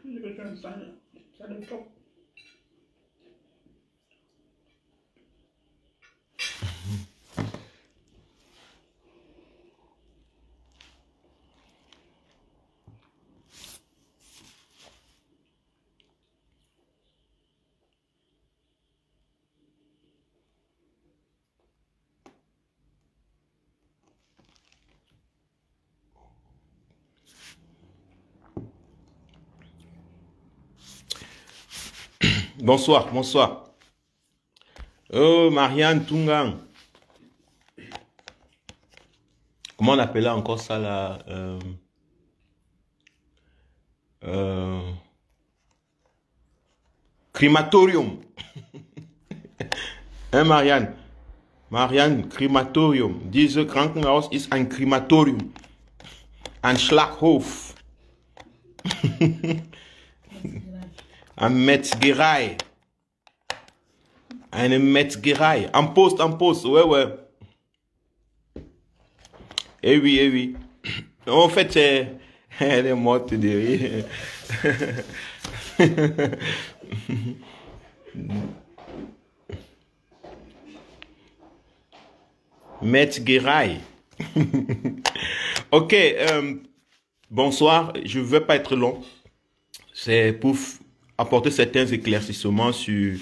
Ça dépend. Bonsoir, bonsoir. Oh, Marianne Tungang. Comment on appelait encore ça là euh, Crématorium. Hein, Marianne? Marianne, Krematorium. Diese Krankenhaus ist ein Krematorium. Ein Schlaghof. Ein Metzgerei. Eine Metzgerei. En poste, ouais, ouais. Eh oui, eh oui. En fait, elle est morte de rire. Metzgerei. Ok, bonsoir. Je ne veux pas être long. C'est pour apporter certains éclaircissements sur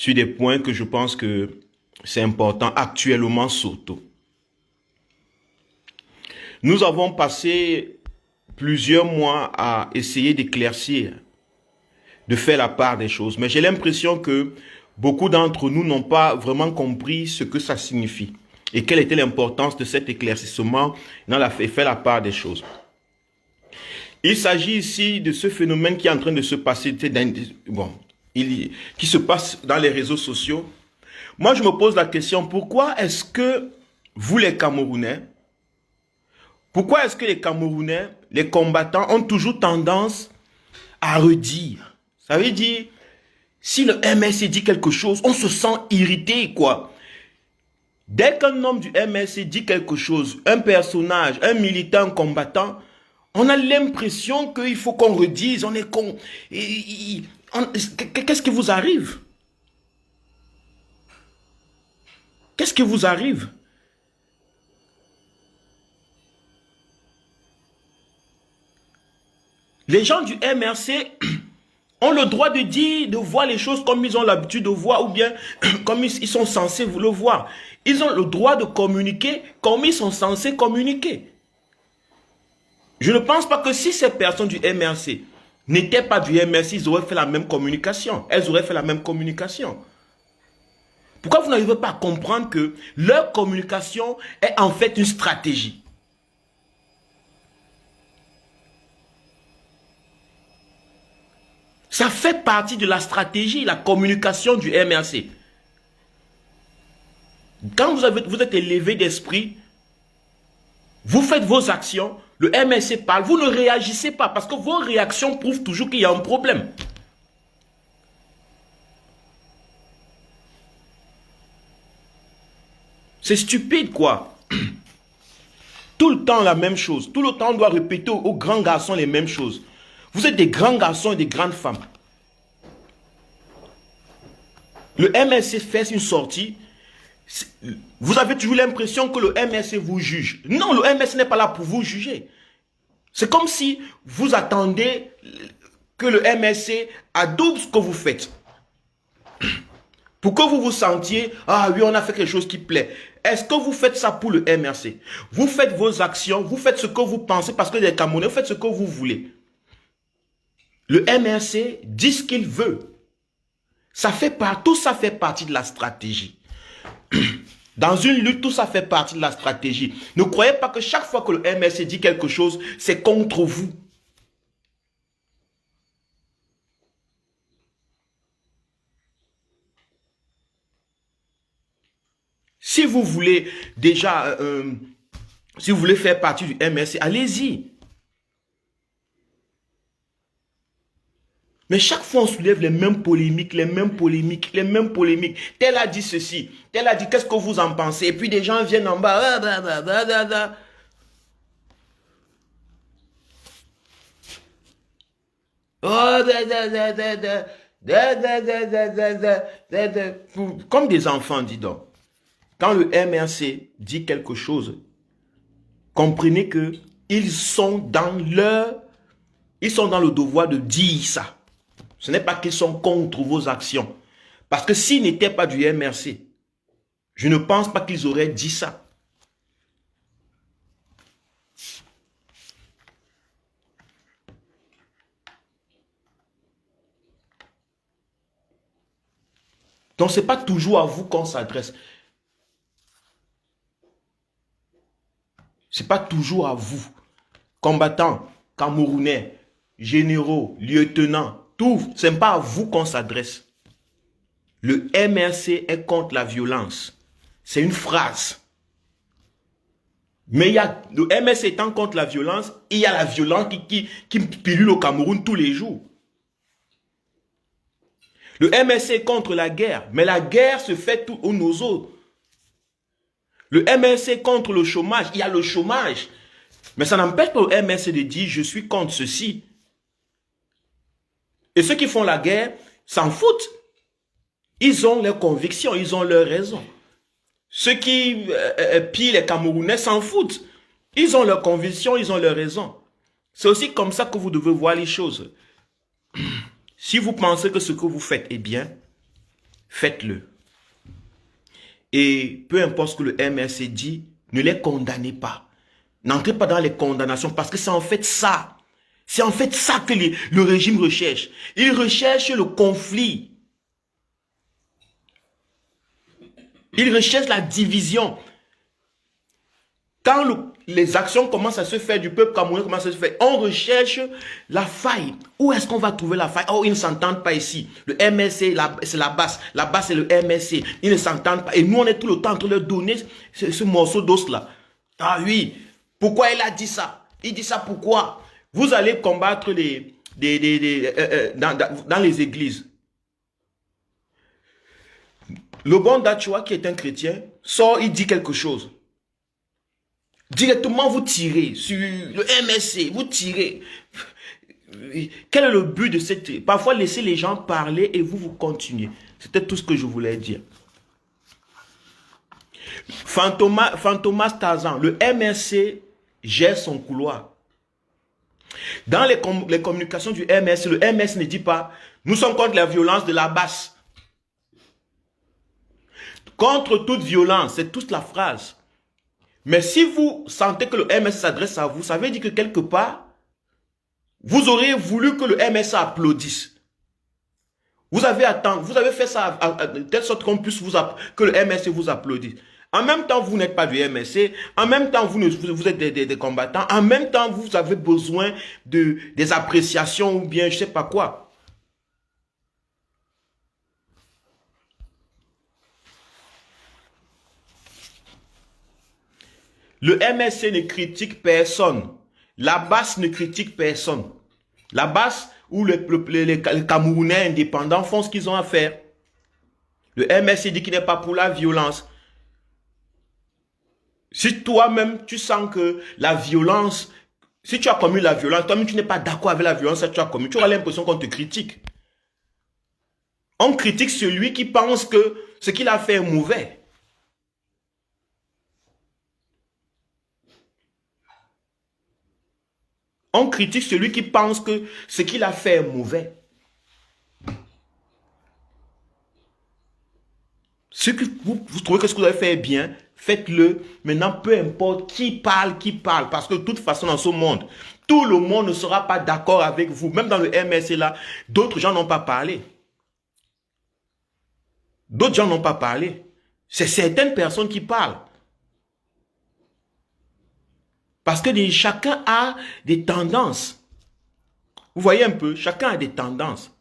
des points que je pense que c'est important actuellement surtout. Nous avons passé plusieurs mois à essayer d'éclaircir, de faire la part des choses. Mais j'ai l'impression que beaucoup d'entre nous n'ont pas vraiment compris ce que ça signifie et quelle était l'importance de cet éclaircissement dans la faire la part des choses. Il s'agit ici de ce phénomène qui est en train de se passer, qui se passe dans les réseaux sociaux. Moi, je me pose la question, pourquoi est-ce que vous les Camerounais, pourquoi est-ce que les Camerounais, les combattants, ont toujours tendance à redire? Ça veut dire, si le MRC dit quelque chose, on se sent irrité, quoi. Dès qu'un homme du MRC dit quelque chose, un personnage, un militant, un combattant, on a l'impression qu'il faut qu'on redise, on est con. Qu'est-ce qui vous arrive? Qu'est-ce qui vous arrive? Les gens du MRC ont le droit de dire, de voir les choses comme ils ont l'habitude de voir ou bien comme ils sont censés le voir. Ils ont le droit de communiquer comme ils sont censés communiquer. Je ne pense pas que si ces personnes du MRC n'étaient pas du MRC, ils auraient fait la même communication. Elles auraient fait la même communication. Pourquoi vous n'arrivez pas à comprendre que leur communication est en fait une stratégie? Ça fait partie de la stratégie, la communication du MRC. Quand vous êtes élevé d'esprit, vous faites vos actions, le MRC parle, vous ne réagissez pas parce que vos réactions prouvent toujours qu'il y a un problème. C'est stupide, quoi. Tout le temps la même chose. Tout le temps, on doit répéter aux grands garçons les mêmes choses. Vous êtes des grands garçons et des grandes femmes. Le MRC fait une sortie. Vous avez toujours l'impression que le MRC vous juge. Non, le MRC n'est pas là pour vous juger. C'est comme si vous attendez que le MRC adoube ce que vous faites. Pour que vous vous sentiez, ah oui, on a fait quelque chose qui plaît. Est-ce que vous faites ça pour le MRC? Vous faites vos actions, vous faites ce que vous pensez parce que les Camerounais, vous faites ce que vous voulez. Le MRC dit ce qu'il veut. Tout ça fait partie de la stratégie. Dans une lutte, tout ça fait partie de la stratégie. Ne croyez pas que chaque fois que le MRC dit quelque chose, c'est contre vous. Si vous voulez déjà, si vous voulez faire partie du MRC, allez-y. Mais chaque fois, on soulève les mêmes polémiques, les mêmes polémiques, les mêmes polémiques. Tel a dit ceci, tel a dit qu'est-ce que vous en pensez? Et puis des gens viennent en bas. Oh, comme des enfants, dis donc. Quand le MRC dit quelque chose, comprenez que ils sont dans le devoir de dire ça. Ce n'est pas qu'ils sont contre vos actions. Parce que s'ils n'étaient pas du MRC, je ne pense pas qu'ils auraient dit ça. Donc, ce n'est pas toujours à vous qu'on s'adresse. Ce n'est pas toujours à vous. Combattants, Camerounais, généraux, lieutenants, tout, ce n'est pas à vous qu'on s'adresse. Le MRC est contre la violence. C'est une phrase. Mais le MRC étant contre la violence, il y a la violence qui pilule au Cameroun tous les jours. Le MRC est contre la guerre, mais la guerre se fait tout aux nos autres. Le MRC est contre le chômage, il y a le chômage. Mais ça n'empêche pas le MRC de dire je suis contre ceci. Et ceux qui font la guerre s'en foutent. Ils ont leurs convictions, ils ont leurs raisons. Ceux qui pillent les Camerounais s'en foutent. Ils ont leurs convictions, ils ont leurs raisons. C'est aussi comme ça que vous devez voir les choses. Si vous pensez que ce que vous faites est bien, faites-le. Et peu importe ce que le MRC dit, ne les condamnez pas. N'entrez pas dans les condamnations parce que c'est en fait ça. C'est en fait ça que le régime recherche. Il recherche le conflit. Il recherche la division. Quand les actions commencent à se faire, du peuple camerounais commence à se faire, on recherche la faille. Où est-ce qu'on va trouver la faille? Oh, ils ne s'entendent pas ici. Le MRC, c'est la basse. La basse, c'est le MRC. Ils ne s'entendent pas. Et nous, on est tout le temps en train de leur donner ce morceau d'os-là. Ah oui, pourquoi il a dit ça? Il dit ça pourquoi? Vous allez combattre dans les églises. Le bon Dachua, qui est un chrétien, sort, il dit quelque chose. Directement, vous tirez sur le MRC, vous tirez. Quel est le but de cette... Parfois, laissez les gens parler et vous continuez. C'était tout ce que je voulais dire. Fantomas Tarzan, le MRC gère son couloir. Dans les communications du MRC, le MRC ne dit pas « Nous sommes contre la violence de la basse ». Contre toute violence, c'est toute la phrase. Mais si vous sentez que le MRC s'adresse à vous, ça veut dire que quelque part, vous auriez voulu que le MRC applaudisse. Vous avez fait ça de telle sorte qu'on puisse que le MRC vous applaudisse. En même temps, vous n'êtes pas du MRC. En même temps, vous êtes des combattants. En même temps, vous avez besoin des appréciations ou bien je ne sais pas quoi. Le MRC ne critique personne. La basse ne critique personne. La basse ou les Camerounais indépendants font ce qu'ils ont à faire. Le MRC dit qu'il n'est pas pour la violence. Si toi-même, tu sens que la violence, si tu as commis la violence, toi-même, tu n'es pas d'accord avec la violence que tu as commis, tu auras l'impression qu'on te critique. On critique celui qui pense que ce qu'il a fait est mauvais. On critique celui qui pense que ce qu'il a fait est mauvais. Ce que vous trouvez que ce que vous avez fait est bien, faites-le. Maintenant, peu importe qui parle. Parce que de toute façon, dans ce monde, tout le monde ne sera pas d'accord avec vous. Même dans le MRC là, d'autres gens n'ont pas parlé. D'autres gens n'ont pas parlé. C'est certaines personnes qui parlent. Parce que chacun a des tendances. Vous voyez un peu, chacun a des tendances.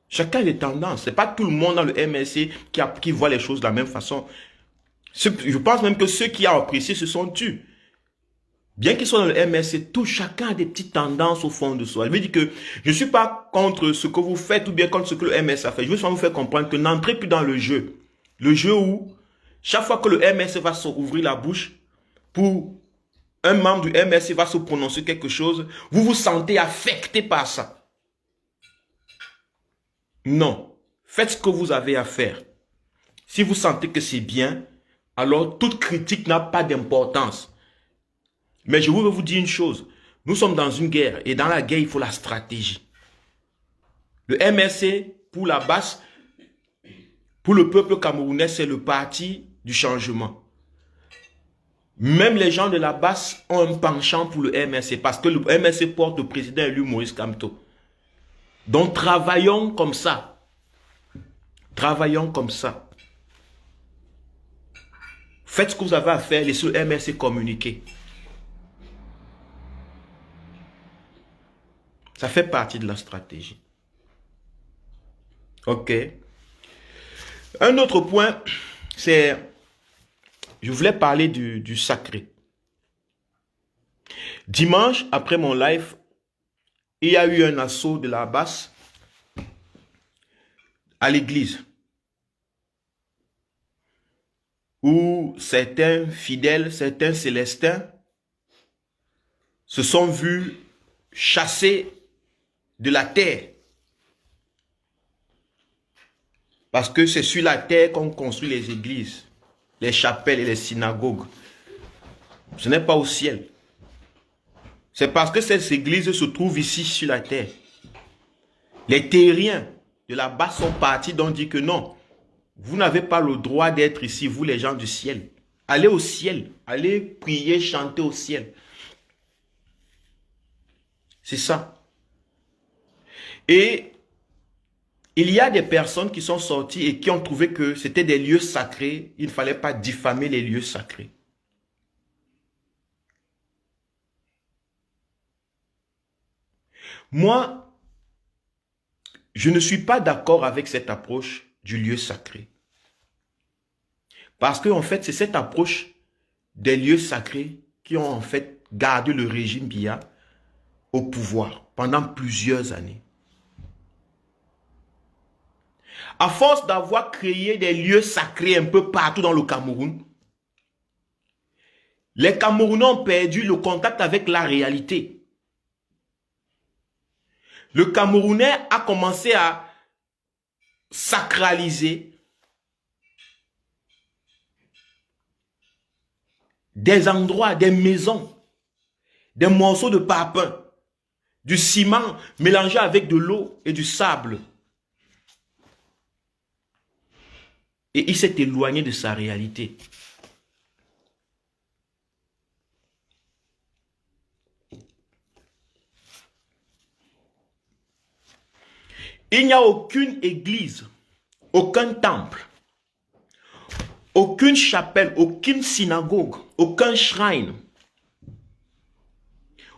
Chacun a des tendances. Ce n'est pas tout le monde dans le MRC qui voit les choses de la même façon. Je pense même que ceux qui ont apprécié se sont tus. Bien qu'ils soient dans le MRC, chacun a des petites tendances au fond de soi. Je veux dire que je ne suis pas contre ce que vous faites ou bien contre ce que le MRC a fait. Je veux seulement vous faire comprendre que n'entrez plus dans le jeu. Le jeu où, chaque fois que le MRC va s'ouvrir la bouche, pour un membre du MRC va se prononcer quelque chose, vous vous sentez affecté par ça. Non. Faites ce que vous avez à faire. Si vous sentez que c'est bien, alors toute critique n'a pas d'importance. Mais je veux vous dire une chose. Nous sommes dans une guerre et dans la guerre, il faut la stratégie. Le MRC, pour la base, pour le peuple camerounais, c'est le parti du changement. Même les gens de la base ont un penchant pour le MRC parce que le MRC porte le président élu Moïse Kamto. Donc travaillons comme ça. Travaillons comme ça. Faites ce que vous avez à faire, laissez le MRC communiquer. Ça fait partie de la stratégie. Ok. Un autre point, c'est... Je voulais parler du sacré. Dimanche, après mon live, il y a eu un assaut de la basse à l'église où certains fidèles, certains célestins se sont vus chassés de la terre. Parce que c'est sur la terre qu'on construit les églises, les chapelles et les synagogues. Ce n'est pas au ciel. C'est parce que ces églises se trouvent ici sur la terre. Les terriens de la base sont partis, donc dit que non, vous n'avez pas le droit d'être ici, vous les gens du ciel. Allez au ciel, allez prier, chanter au ciel. C'est ça. Et il y a des personnes qui sont sorties et qui ont trouvé que c'était des lieux sacrés. Il ne fallait pas diffamer les lieux sacrés. Moi, je ne suis pas d'accord avec cette approche du lieu sacré. Parce qu'en fait, c'est cette approche des lieux sacrés qui ont en fait gardé le régime Biya au pouvoir pendant plusieurs années. À force d'avoir créé des lieux sacrés un peu partout dans le Cameroun, les Camerounais ont perdu le contact avec la réalité. Le Camerounais a commencé à sacraliser des endroits, des maisons, des morceaux de parpaing, du ciment mélangé avec de l'eau et du sable. Et il s'est éloigné de sa réalité. Il n'y a aucune église, aucun temple, aucune chapelle, aucune synagogue, aucun shrine,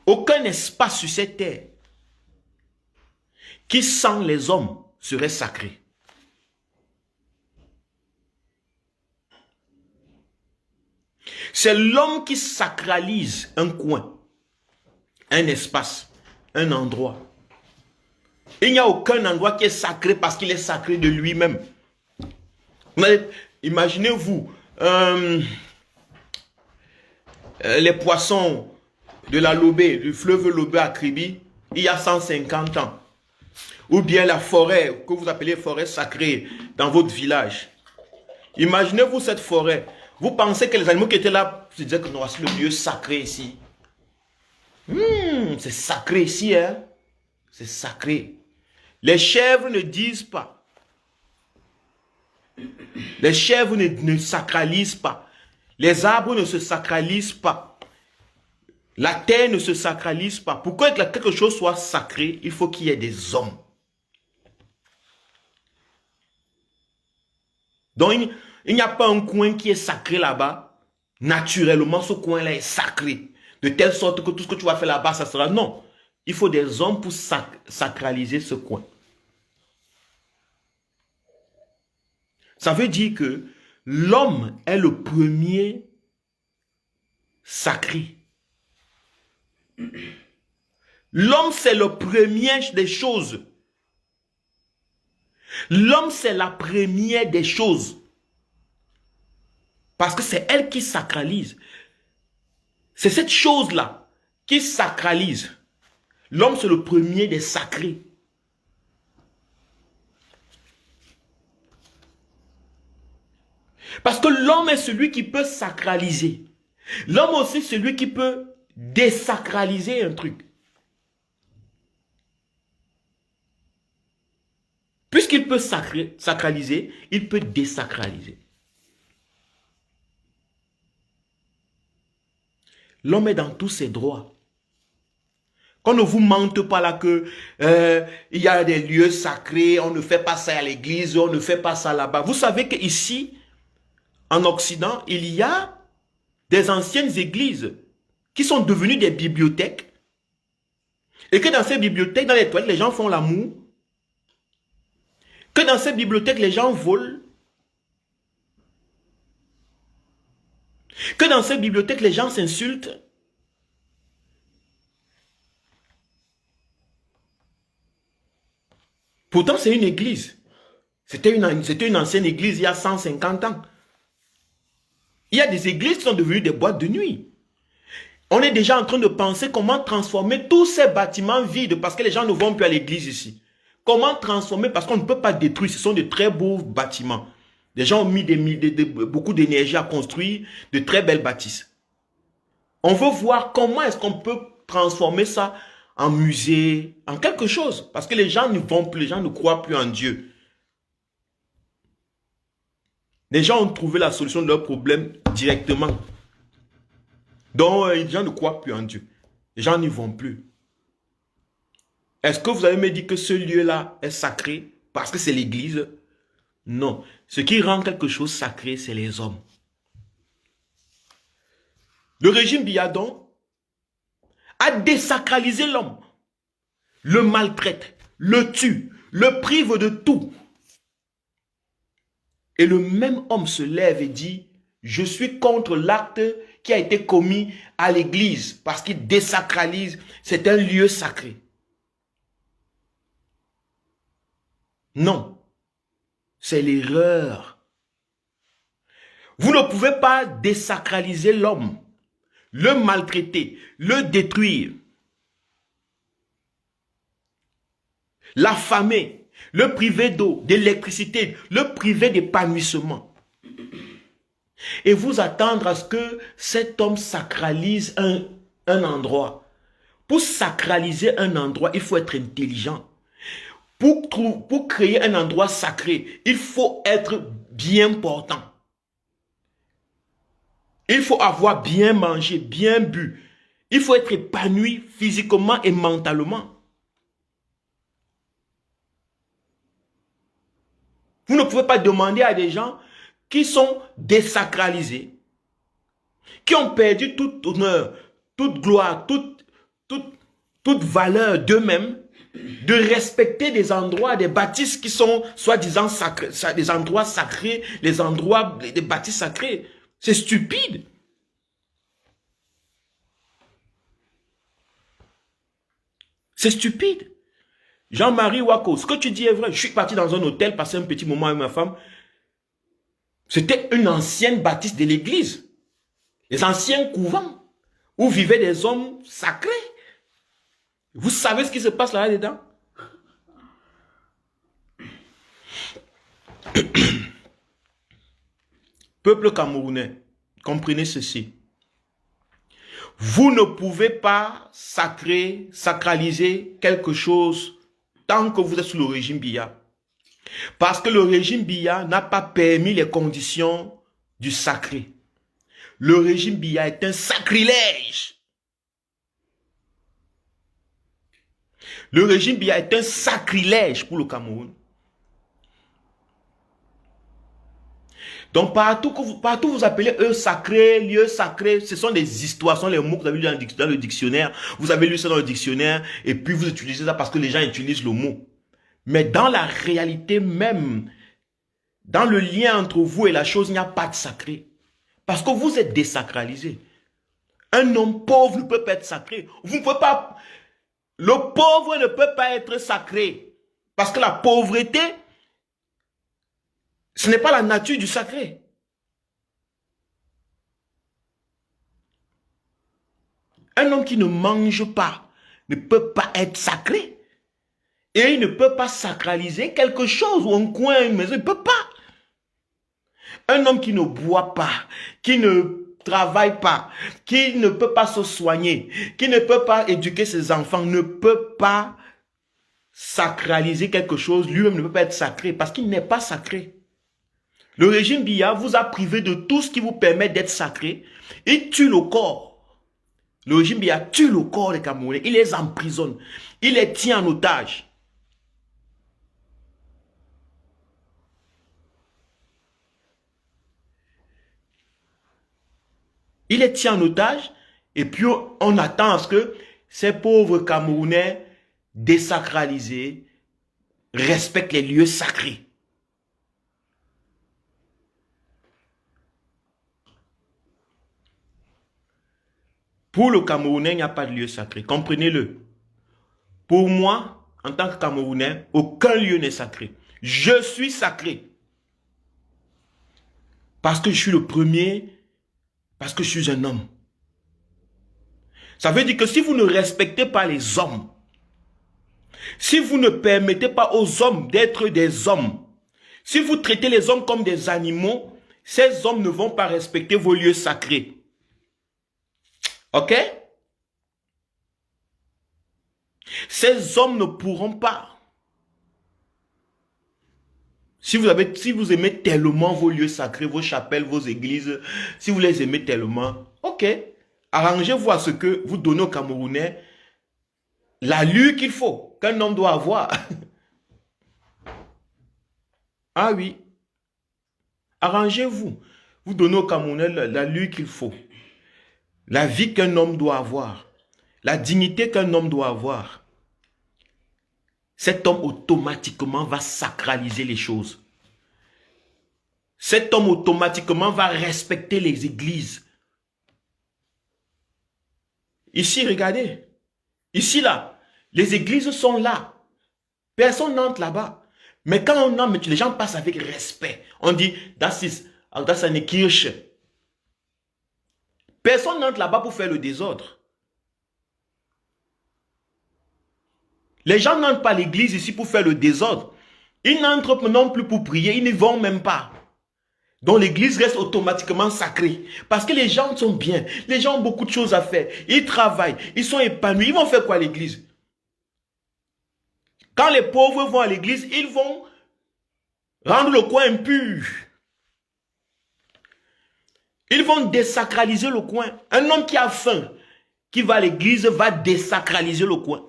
aucun espace sur cette terre qui, sans les hommes, serait sacré. C'est l'homme qui sacralise un coin, un espace, un endroit. Il n'y a aucun endroit qui est sacré parce qu'il est sacré de lui-même. Imaginez-vous les poissons de la Lobé, du fleuve Lobé à Kribi, il y a 150 ans. Ou bien la forêt que vous appelez forêt sacrée dans votre village. Imaginez-vous cette forêt. Vous pensez que les animaux qui étaient là se disaient que non, c'est le lieu sacré ici. C'est sacré ici, hein? C'est sacré. Les chèvres ne disent pas. Les chèvres ne sacralisent pas. Les arbres ne se sacralisent pas. La terre ne se sacralise pas. Pourquoi que quelque chose soit sacré, il faut qu'il y ait des hommes. Donc, il n'y a pas un coin qui est sacré là-bas. Naturellement, ce coin-là est sacré. De telle sorte que tout ce que tu vas faire là-bas, ça sera... Non. Il faut des hommes pour sacraliser ce coin. Ça veut dire que l'homme est le premier sacré. L'homme, c'est le premier des choses. L'homme, c'est la première des choses. Parce que c'est elle qui sacralise. C'est cette chose-là qui sacralise. L'homme, c'est le premier des sacrés. Parce que l'homme est celui qui peut sacraliser. L'homme aussi, c'est celui qui peut désacraliser un truc. Puisqu'il peut sacraliser, il peut désacraliser. L'homme est dans tous ses droits. Qu'on ne vous mente pas là que il y a des lieux sacrés, on ne fait pas ça à l'église, on ne fait pas ça là-bas. Vous savez qu'ici, en Occident, il y a des anciennes églises qui sont devenues des bibliothèques et que dans ces bibliothèques, dans les toilettes, les gens font l'amour, que dans ces bibliothèques, les gens volent, que dans ces bibliothèques, les gens s'insultent. Pourtant, c'est une église. C'était une ancienne église il y a 150 ans. Il y a des églises qui sont devenues des boîtes de nuit. On est déjà en train de penser comment transformer tous ces bâtiments vides parce que les gens ne vont plus à l'église ici. Comment transformer, parce qu'on ne peut pas détruire, ce sont de très beaux bâtiments. Les gens ont mis beaucoup d'énergie à construire de très belles bâtisses. On veut voir comment est-ce qu'on peut transformer ça en musée, en quelque chose. Parce que les gens ne vont plus, les gens ne croient plus en Dieu. Les gens ont trouvé la solution de leurs problèmes directement. Donc, les gens ne croient plus en Dieu. Les gens n'y vont plus. Est-ce que vous allez me dire que ce lieu-là est sacré parce que c'est l'église? Non. Ce qui rend quelque chose sacré, c'est les hommes. Le régime Biya, donc, a désacralisé l'homme. Le maltraite, le tue, le prive de tout. Et le même homme se lève et dit, je suis contre l'acte qui a été commis à l'église parce qu'il désacralise, c'est un lieu sacré. Non, c'est l'erreur. Vous ne pouvez pas désacraliser l'homme, le maltraiter, le détruire, l'affamer, le priver d'eau, d'électricité, le priver d'épanouissement. Et vous attendre à ce que cet homme sacralise un endroit. Pour sacraliser un endroit, il faut être intelligent. Pour créer un endroit sacré, il faut être bien portant. Il faut avoir bien mangé, bien bu. Il faut être épanoui physiquement et mentalement. Vous ne pouvez pas demander à des gens qui sont désacralisés, qui ont perdu toute honneur, toute gloire, toute valeur d'eux-mêmes, de respecter des endroits, des bâtisses qui sont soi-disant sacrés, des endroits sacrés, des bâtisses sacrées. C'est stupide. C'est stupide. Jean-Marie Wako, ce que tu dis est vrai. Je suis parti dans un hôtel, passer un petit moment avec ma femme. C'était une ancienne bâtisse de l'église. Les anciens couvents où vivaient des hommes sacrés. Vous savez ce qui se passe là-dedans? Peuple camerounais, comprenez ceci. Vous ne pouvez pas sacraliser quelque chose tant que vous êtes sous le régime Biya. Parce que le régime Biya n'a pas permis les conditions du sacré. Le régime Biya est un sacrilège. Le régime Biya est un sacrilège pour le Cameroun. Donc partout vous appelez eux sacrés, lieux sacrés, ce sont des histoires, ce sont les mots que vous avez lu dans le dictionnaire. Vous avez lu ça dans le dictionnaire et puis vous utilisez ça parce que les gens utilisent le mot. Mais dans la réalité même, dans le lien entre vous et la chose, il n'y a pas de sacré. Parce que vous êtes désacralisé. Un homme pauvre ne peut pas être sacré. Vous ne pouvez pas... Le pauvre ne peut pas être sacré. Parce que la pauvreté, ce n'est pas la nature du sacré. Un homme qui ne mange pas ne peut pas être sacré. Et il ne peut pas sacraliser quelque chose ou un coin, une maison. Il ne peut pas. Un homme qui ne boit pas, qui ne travaille pas, qui ne peut pas se soigner, qui ne peut pas éduquer ses enfants, ne peut pas sacraliser quelque chose. Lui-même ne peut pas être sacré parce qu'il n'est pas sacré. Le régime Biya vous a privé de tout ce qui vous permet d'être sacré. Il tue le corps. Le régime Biya tue le corps des Camerounais. Il les emprisonne. Il les tient en otage. Il les tient en otage et puis on attend à ce que ces pauvres Camerounais désacralisés respectent les lieux sacrés. Pour le Camerounais, il n'y a pas de lieu sacré. Comprenez-le. Pour moi, en tant que Camerounais, aucun lieu n'est sacré. Je suis sacré. Parce que je suis le premier, parce que je suis un homme. Ça veut dire que si vous ne respectez pas les hommes, si vous ne permettez pas aux hommes d'être des hommes, si vous traitez les hommes comme des animaux, ces hommes ne vont pas respecter vos lieux sacrés. Ok? Ces hommes ne pourront pas. Si vous aimez tellement vos lieux sacrés, vos chapelles, vos églises, si vous les aimez tellement, ok, arrangez-vous à ce que vous donnez aux Camerounais l'allure qu'il faut, qu'un homme doit avoir. Ah oui, arrangez-vous. Vous donnez aux Camerounais l'allure qu'il faut. La vie qu'un homme doit avoir. La dignité qu'un homme doit avoir. Cet homme automatiquement va sacraliser les choses. Cet homme automatiquement va respecter les églises. Ici, regardez. Ici, là, les églises sont là. Personne n'entre là-bas. Mais quand on entre, les gens passent avec respect. On dit, das ist eine Kirche. Personne n'entre là-bas pour faire le désordre. Les gens n'entrent pas à l'église ici pour faire le désordre. Ils n'entrent non plus pour prier, ils n'y vont même pas. Donc l'église reste automatiquement sacrée. Parce que les gens sont bien. Les gens ont beaucoup de choses à faire. Ils travaillent, ils sont épanouis. Ils vont faire quoi à l'église? Quand les pauvres vont à l'église, ils vont rendre le coin impur. Ils vont désacraliser le coin. Un homme qui a faim, qui va à l'église, va désacraliser le coin.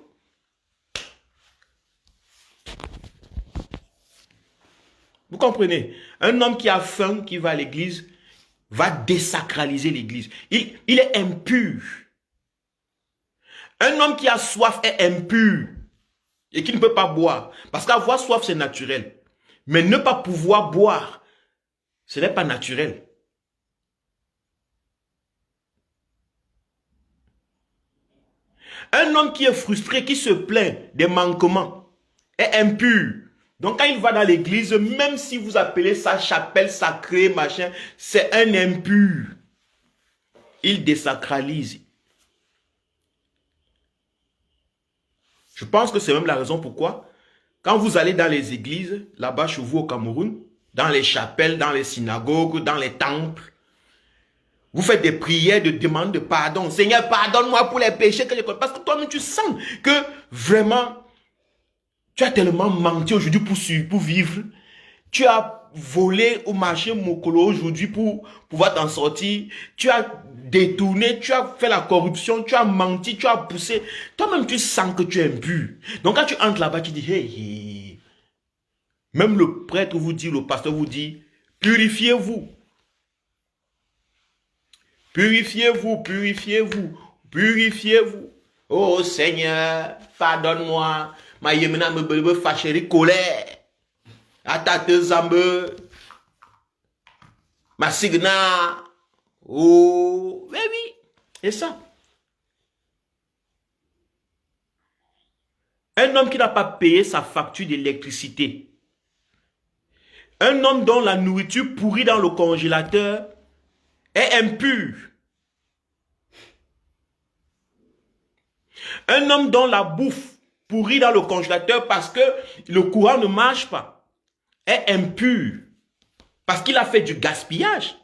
Vous comprenez? Un homme qui a faim, qui va à l'église, va désacraliser l'église. Il est impur. Un homme qui a soif est impur et qui ne peut pas boire. Parce qu'avoir soif, c'est naturel. Mais ne pas pouvoir boire, ce n'est pas naturel. Un homme qui est frustré, qui se plaint des manquements, est impur. Donc quand il va dans l'église, même si vous appelez ça chapelle sacrée, machin, c'est un impur. Il désacralise. Je pense que c'est même la raison pourquoi, quand vous allez dans les églises, là-bas chez vous au Cameroun, dans les chapelles, dans les synagogues, dans les temples, vous faites des prières de demande de pardon. Seigneur, pardonne-moi pour les péchés que j'ai commis. Parce que toi-même, tu sens que vraiment, tu as tellement menti aujourd'hui pour vivre. Tu as volé au marché Mokolo aujourd'hui pour pouvoir t'en sortir. Tu as détourné, tu as fait la corruption, tu as menti, tu as poussé. Toi-même, tu sens que tu es impur. Donc quand tu entres là-bas, tu dis, hey, hey. Même le prêtre vous dit, le pasteur vous dit, purifiez-vous. Purifiez-vous, purifiez-vous, purifiez-vous. Oh Seigneur, pardonne-moi. Ma yemena me fâcherie colère. Atate zambe. Ma signa. Oh, oui, oui. Et ça. Un homme qui n'a pas payé sa facture d'électricité. Un homme dont la nourriture pourrit dans le congélateur est impur. Un homme dont la bouffe pourrit dans le congélateur parce que le courant ne marche pas est impur. Parce qu'il a fait du gaspillage.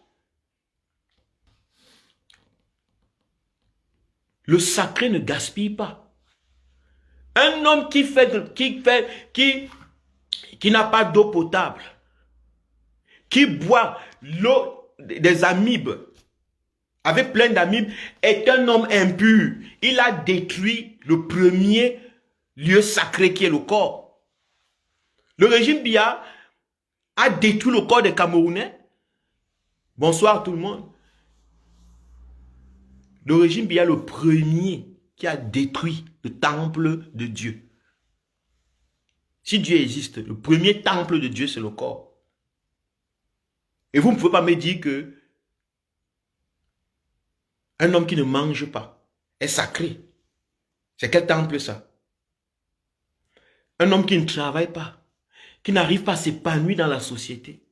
Le sacré ne gaspille pas. Un homme qui n'a pas d'eau potable, qui boit l'eau des amibes, avec plein d'amibes, est un homme impur. Il a détruit le premier lieu sacré qui est le corps. Le régime Biya a détruit le corps des Camerounais. Bonsoir tout le monde. Le régime Biya est le premier qui a détruit le temple de Dieu. Si Dieu existe, le premier temple de Dieu, c'est le corps. Et vous ne pouvez pas me dire que un homme qui ne mange pas est sacré. C'est quel temple ça? Un homme qui ne travaille pas, qui n'arrive pas à s'épanouir dans la société.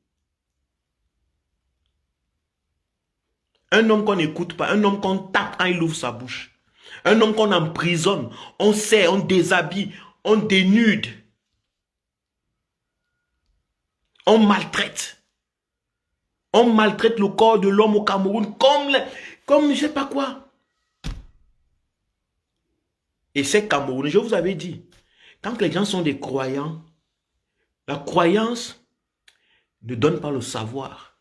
Un homme qu'on n'écoute pas, un homme qu'on tape quand il ouvre sa bouche. Un homme qu'on emprisonne, on serre, on déshabille, on dénude. On maltraite. On maltraite le corps de l'homme au Cameroun comme je ne sais pas quoi. Et ces Camerounais, je vous avais dit, quand les gens sont des croyants, la croyance ne donne pas le savoir.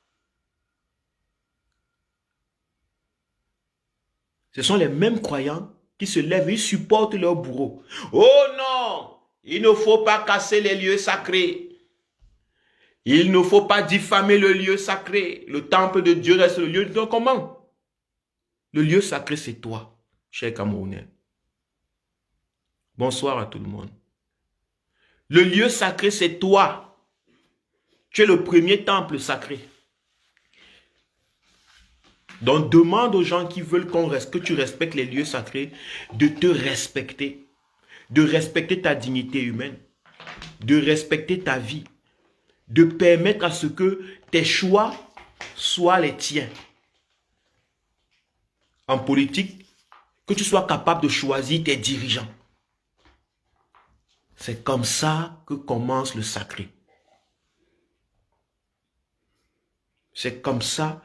Ce sont les mêmes croyants qui se lèvent, ils supportent leur bourreau. Oh non, il ne faut pas casser les lieux sacrés. Il ne faut pas diffamer le lieu sacré. Le temple de Dieu reste le lieu. Donc comment? Le lieu sacré, c'est toi, cher Camerounais. Bonsoir à tout le monde. Le lieu sacré, c'est toi. Tu es le premier temple sacré. Donc demande aux gens qui veulent que tu respectes les lieux sacrés de te respecter. De respecter ta dignité humaine. De respecter ta vie. De permettre à ce que tes choix soient les tiens. En politique, que tu sois capable de choisir tes dirigeants. C'est comme ça que commence le sacré. C'est comme ça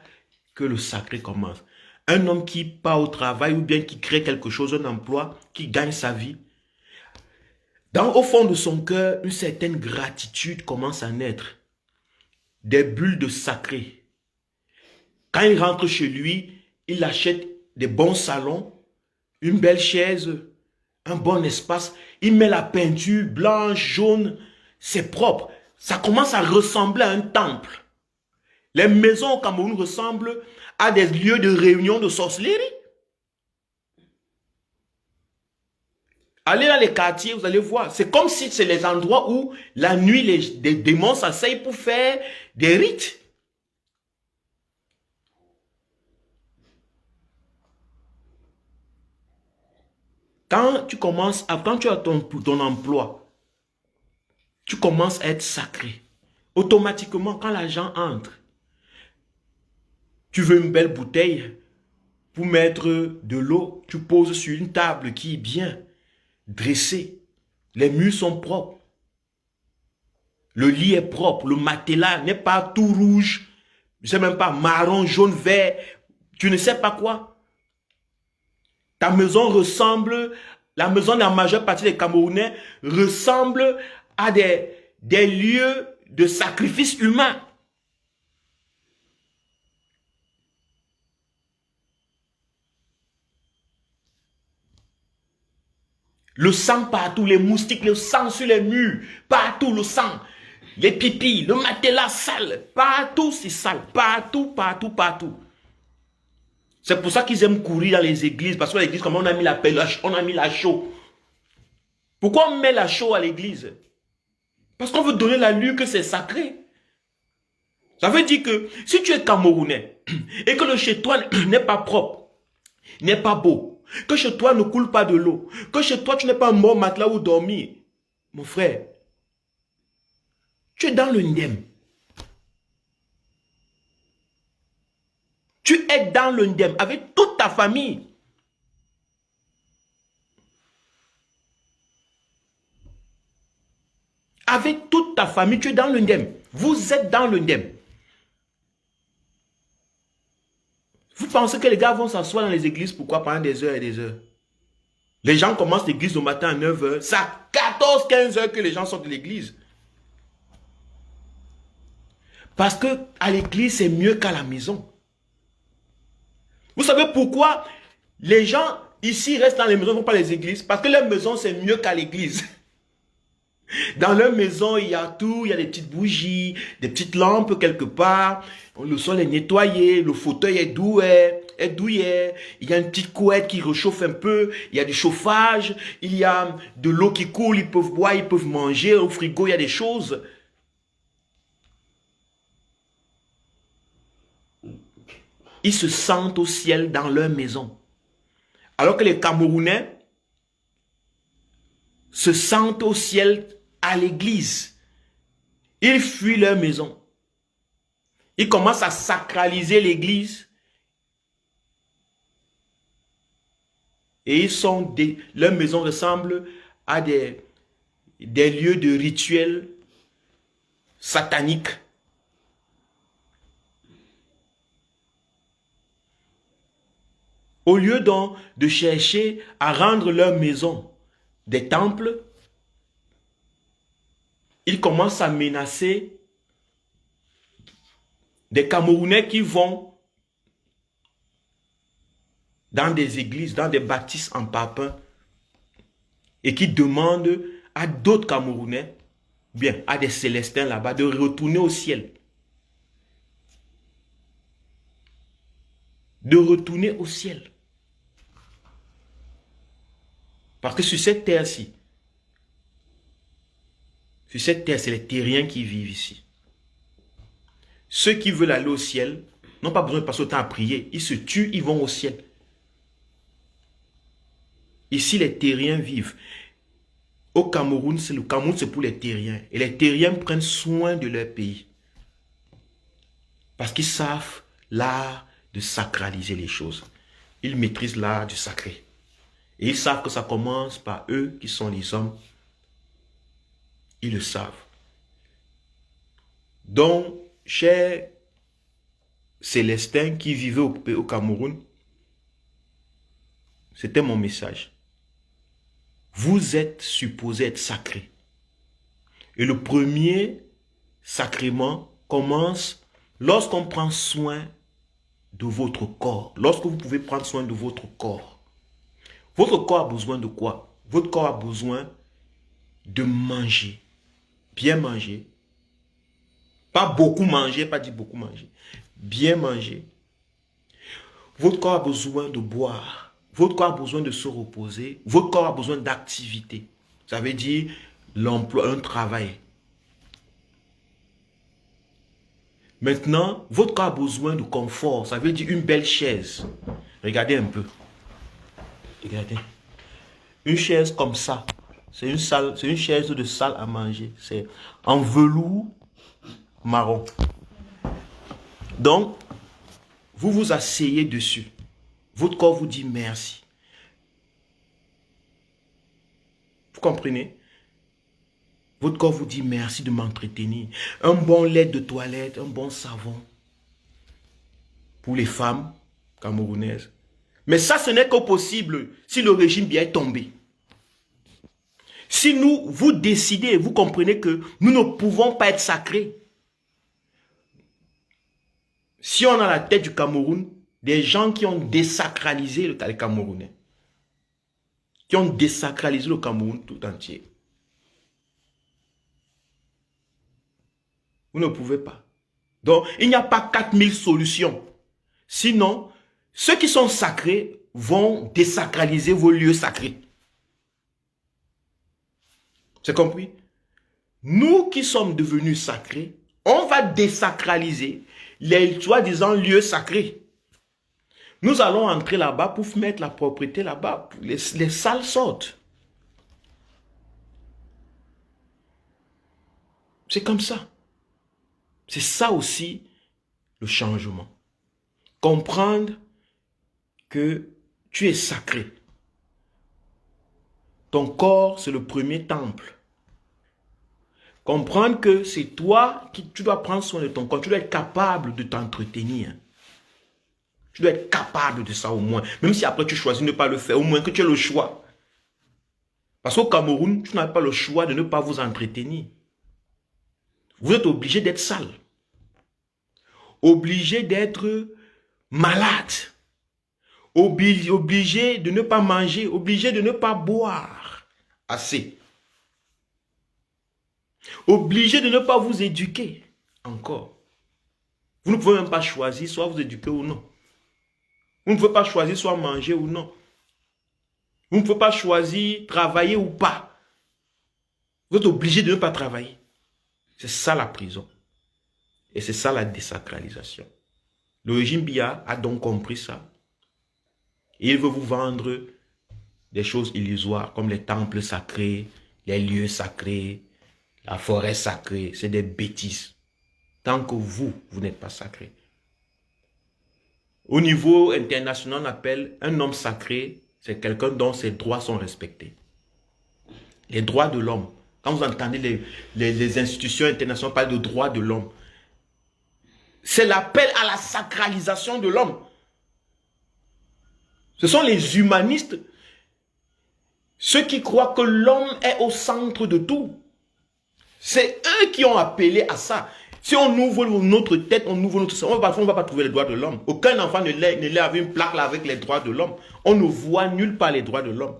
que le sacré commence. Un homme qui part au travail ou bien qui crée quelque chose, un emploi, qui gagne sa vie, au fond de son cœur, une certaine gratitude commence à naître. Des bulles de sacré. Quand il rentre chez lui, il achète des bons salons, une belle chaise, un bon espace. Il met la peinture blanche, jaune, c'est propre. Ça commence à ressembler à un temple. Les maisons au Cameroun ressemblent à des lieux de réunion de sorcellerie. Allez dans les quartiers, vous allez voir. C'est comme si c'est les endroits où la nuit, des démons s'asseyent pour faire des rites. Quand tu as ton emploi, tu commences à être sacré. Automatiquement, quand l'argent entre, tu veux une belle bouteille pour mettre de l'eau, tu poses sur une table qui est bien dressée. Les murs sont propres. Le lit est propre. Le matelas n'est pas tout rouge. Je ne sais même pas, marron, jaune, vert. Tu ne sais pas quoi. Ta maison ressemble, la maison de la majeure partie des Camerounais ressemble à des lieux de sacrifice humain. Le sang partout, les moustiques, le sang sur les murs, partout le sang, les pipis, le matelas sale, partout c'est sale, partout, partout, partout. C'est pour ça qu'ils aiment courir dans les églises, parce que l'église, comme on a mis la pelle, on a mis la chaux. Pourquoi on met la chaux à l'église? Parce qu'on veut donner l'allure que c'est sacré. Ça veut dire que si tu es Camerounais et que le chez toi n'est pas propre, n'est pas beau, que chez toi ne coule pas de l'eau, que chez toi tu n'es pas un bon matelas où dormir, mon frère, tu es dans le ndem. Tu es dans le ndem avec toute ta famille. Avec toute ta famille, tu es dans le ndem. Vous êtes dans le ndem. Vous pensez que les gars vont s'asseoir dans les églises, pourquoi pendant des heures et des heures? Les gens commencent l'église au matin à 9 heures. C'est à 14, 15 heures que les gens sortent de l'église. Parce que à l'église, c'est mieux qu'à la maison. Vous savez pourquoi les gens ici restent dans les maisons, ne vont pas les églises? Parce que leur maison, c'est mieux qu'à l'église. Dans leur maison, il y a tout, il y a des petites bougies, des petites lampes quelque part, le sol est nettoyé, le fauteuil est douillet, il y a une petite couette qui réchauffe un peu, il y a du chauffage, il y a de l'eau qui coule, ils peuvent boire, ils peuvent manger, au frigo, il y a des choses. Ils se sentent au ciel dans leur maison. Alors que les Camerounais se sentent au ciel à l'église. Ils fuient leur maison. Ils commencent à sacraliser l'église. Et leur maison ressemble à des lieux de rituels sataniques. Au lieu donc de chercher à rendre leur maison des temples, ils commencent à menacer des Camerounais qui vont dans des églises, dans des bâtisses en papin et qui demandent à d'autres Camerounais, bien, à des Célestins là-bas, de retourner au ciel. De retourner au ciel. Parce que sur cette terre-ci, c'est les terriens qui vivent ici. Ceux qui veulent aller au ciel n'ont pas besoin de passer autant à prier. Ils se tuent, ils vont au ciel. Ici, les terriens vivent. Au Cameroun, le Cameroun, c'est pour les terriens. Et les terriens prennent soin de leur pays. Parce qu'ils savent l'art de sacraliser les choses. Ils maîtrisent l'art du sacré. Et ils savent que ça commence par eux qui sont les hommes. Ils le savent. Donc, chers Célestins qui vivaient au Cameroun, c'était mon message. Vous êtes supposés être sacrés. Et le premier sacrement commence lorsqu'on prend soin de votre corps. Lorsque vous pouvez prendre soin de votre corps. Votre corps a besoin de quoi? Votre corps a besoin de manger. Bien manger. Pas beaucoup manger, pas dire beaucoup manger. Bien manger. Votre corps a besoin de boire. Votre corps a besoin de se reposer. Votre corps a besoin d'activité. Ça veut dire l'emploi, un travail. Maintenant, votre corps a besoin de confort. Ça veut dire une belle chaise. Regardez un peu. Regardez. Une chaise comme ça. C'est une chaise de salle à manger. C'est en velours marron. Donc, vous vous asseyez dessus. Votre corps vous dit merci. Vous comprenez? Votre corps vous dit merci de m'entretenir. Un bon lait de toilette, un bon savon. Pour les femmes camerounaises. Mais ça, ce n'est que possible si le régime bien est tombé. Si vous décidez, vous comprenez que nous ne pouvons pas être sacrés. Si on a la tête du Cameroun, des gens qui ont désacralisé le Camerounais. Qui ont désacralisé le Cameroun tout entier. Vous ne pouvez pas. Donc, il n'y a pas 4000 solutions. Sinon, ceux qui sont sacrés vont désacraliser vos lieux sacrés. C'est compris? Nous qui sommes devenus sacrés, on va désacraliser les soi-disant lieux sacrés. Nous allons entrer là-bas pour mettre la propriété là-bas. Les salles sortent. C'est comme ça. C'est ça aussi le changement. Comprendre que tu es sacré. Ton corps, c'est le premier temple. Comprendre que c'est toi qui tu dois prendre soin de ton corps. Tu dois être capable de t'entretenir. Tu dois être capable de ça au moins. Même si après tu choisis de ne pas le faire, au moins que tu aies le choix. Parce qu'au Cameroun, tu n'as pas le choix de ne pas vous entretenir. Vous êtes obligé d'être sale. Obligé d'être malade. Obligé de ne pas manger. Obligé de ne pas boire assez. Obligé de ne pas vous éduquer encore. Vous ne pouvez même pas choisir soit vous éduquer ou non. Vous ne pouvez pas choisir soit manger ou non. Vous ne pouvez pas choisir travailler ou pas. Vous êtes obligé de ne pas travailler. C'est ça la prison. Et c'est ça la désacralisation. Le régime Biya a donc compris ça. Et il veut vous vendre des choses illusoires comme les temples sacrés, les lieux sacrés, la forêt sacrée. C'est des bêtises. Tant que vous n'êtes pas sacré. Au niveau international, on appelle un homme sacré, c'est quelqu'un dont ses droits sont respectés. Les droits de l'homme. Quand vous entendez les institutions internationales parler de droits de l'homme, c'est l'appel à la sacralisation de l'homme. Ce sont les humanistes, ceux qui croient que l'homme est au centre de tout. C'est eux qui ont appelé à ça. Si on ouvre notre tête, on ouvre notre cerveau, on ne va pas trouver les droits de l'homme. Aucun enfant ne lève avec une plaque là avec les droits de l'homme. On ne voit nulle part les droits de l'homme.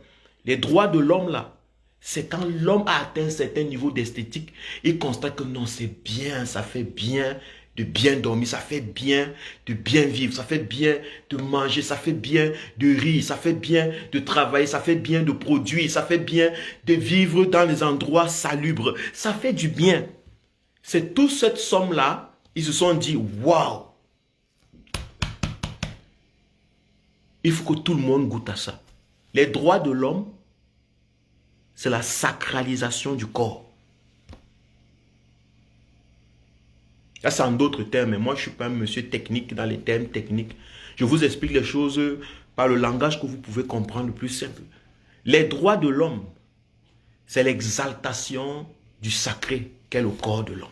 Les droits de l'homme là, c'est quand l'homme a atteint un certain niveau d'esthétique, il constate que non, c'est bien, ça fait bien de bien dormir, ça fait bien de bien vivre, ça fait bien de manger, ça fait bien de rire, ça fait bien de travailler, ça fait bien de produire, ça fait bien de vivre dans les endroits salubres, ça fait du bien. C'est toute cette somme-là, ils se sont dit, waouh, il faut que tout le monde goûte à ça. Les droits de l'homme, c'est la sacralisation du corps. Là, c'est en d'autres termes, mais moi, je ne suis pas un monsieur technique dans les termes techniques. Je vous explique les choses par le langage que vous pouvez comprendre le plus simple. Les droits de l'homme, c'est l'exaltation du sacré qu'est le corps de l'homme.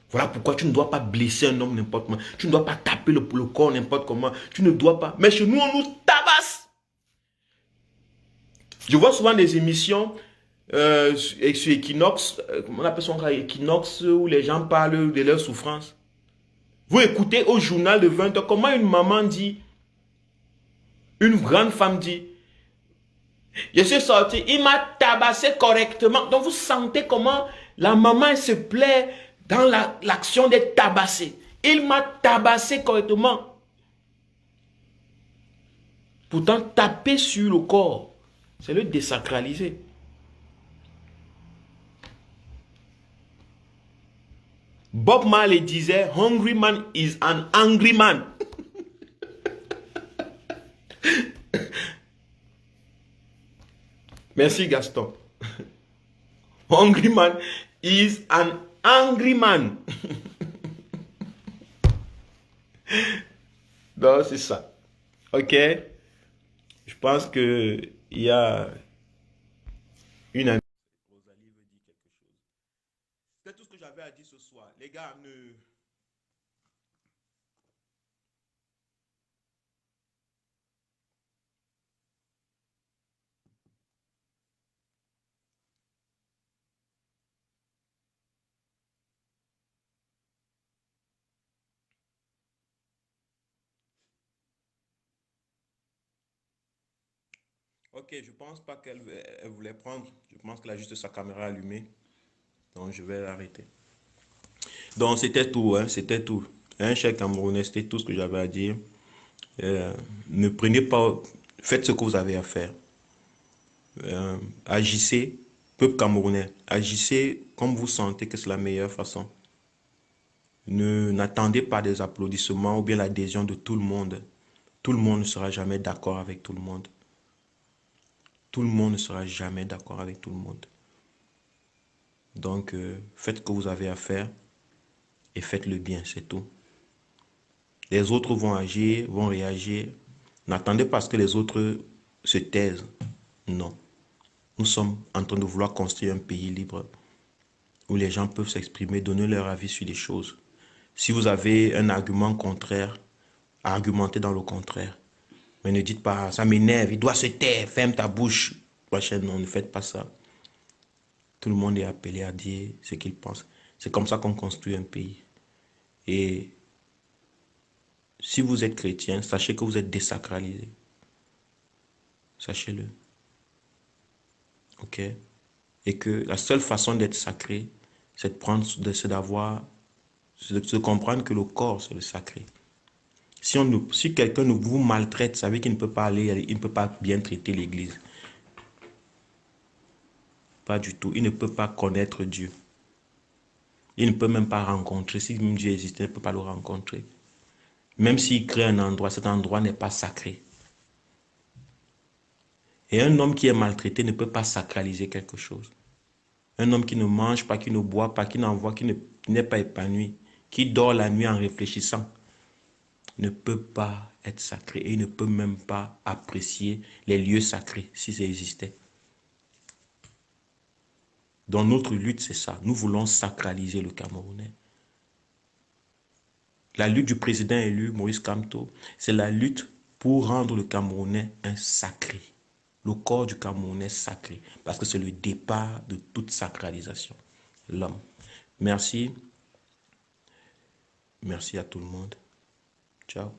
Voilà pourquoi tu ne dois pas blesser un homme n'importe comment. Tu ne dois pas taper le corps n'importe comment. Tu ne dois pas. Mais chez nous, on nous tabasse. Je vois souvent des émissions sur Equinox, comment on appelle ça, Equinox, où les gens parlent de leur souffrance. Vous écoutez au journal de 20 h comment une maman dit, une grande femme dit, je suis sorti, il m'a tabassé correctement. Donc vous sentez comment la maman elle se plaît dans l'action d'être tabassée. Il m'a tabassé correctement. Pourtant, taper sur le corps, c'est le désacraliser. Bob Marley disait, hungry man is an angry man. Merci Gaston. Hungry man is an angry man. Donc c'est ça. Ok. Je pense que il y a une amie. Rosalie veut dire quelque chose. C'est tout ce que j'avais à dire ce soir. Les gars, ne... Ok, je pense pas qu'elle voulait prendre. Je pense qu'elle a juste sa caméra allumée. Donc je vais l'arrêter. Donc c'était tout, hein, c'était tout. Un cher Camerounais, c'était tout ce que j'avais à dire. Ne prenez pas, faites ce que vous avez à faire. Agissez, peuple camerounais, agissez comme vous sentez que c'est la meilleure façon. N'attendez pas des applaudissements ou bien l'adhésion de tout le monde. Tout le monde ne sera jamais d'accord avec tout le monde. Tout le monde ne sera jamais d'accord avec tout le monde. Donc, faites ce que vous avez à faire et faites le bien, c'est tout. Les autres vont agir, vont réagir. N'attendez pas à ce que les autres se taisent. Non. Nous sommes en train de vouloir construire un pays libre où les gens peuvent s'exprimer, donner leur avis sur les choses. Si vous avez un argument contraire, argumentez dans le contraire. Mais ne dites pas, ça m'énerve, il doit se taire, ferme ta bouche. Prochaine, non, ne faites pas ça. Tout le monde est appelé à dire ce qu'il pense. C'est comme ça qu'on construit un pays. Et si vous êtes chrétien, sachez que vous êtes désacralisé. Sachez-le. Ok? Et que la seule façon d'être sacré, c'est de prendre, c'est d'avoir, c'est de comprendre que le corps, c'est le sacré. Si quelqu'un vous maltraite, savez qu'il ne peut pas aller, il ne peut pas bien traiter l'église. Pas du tout. Il ne peut pas connaître Dieu. Il ne peut même pas rencontrer. Si même Dieu existait, il ne peut pas le rencontrer. Même s'il crée un endroit, cet endroit n'est pas sacré. Et un homme qui est maltraité ne peut pas sacraliser quelque chose. Un homme qui ne mange pas, qui ne boit pas, qui n'envoie, qui n'est pas épanoui, qui dort la nuit en réfléchissant, ne peut pas être sacré et il ne peut même pas apprécier les lieux sacrés si ça existait. Dans notre lutte, c'est ça. Nous voulons sacraliser le Camerounais. La lutte du président élu, Maurice Kamto, c'est la lutte pour rendre le Camerounais un sacré. Le corps du Camerounais sacré. Parce que c'est le départ de toute sacralisation. L'homme. Merci. Merci à tout le monde. Ciao.